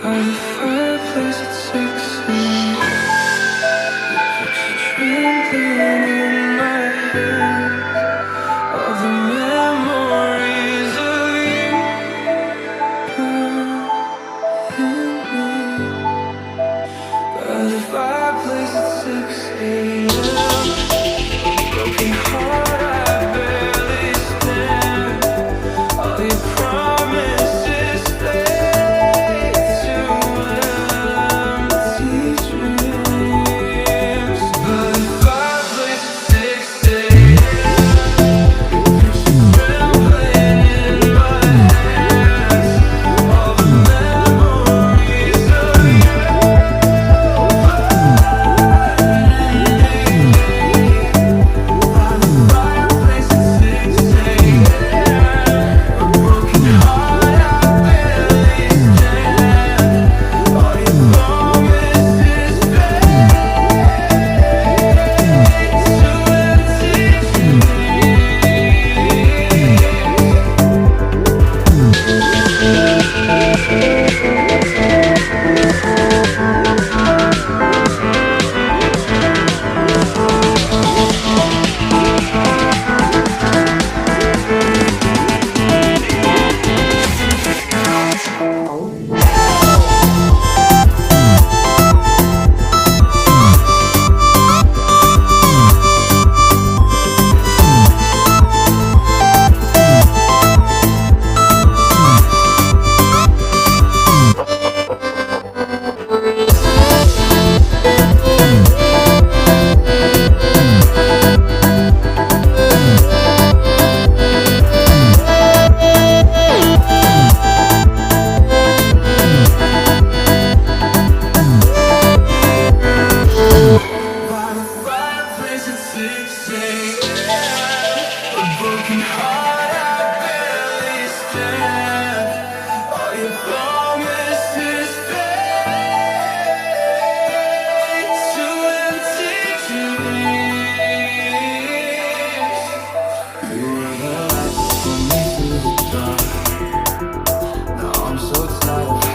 By the fireplace at 6 a.m. Trembling in my hands, all the memories of you burning me. By the fireplace at 6 a.m. Broken heart, I barely stand. All your promises fade to empty dreams. By the fireplace at 6 a.m. Trembling in my hands, all the memories of you burning me. By the fireplace at 6 a.m. A broken heart, I barely stand. All your promises fade to empty By the fireplace at 6 a.m. A broken heart, I barely stand. All your promises fade to empty dreams. You were the light that pulled me through the dark. Now I'm so tired of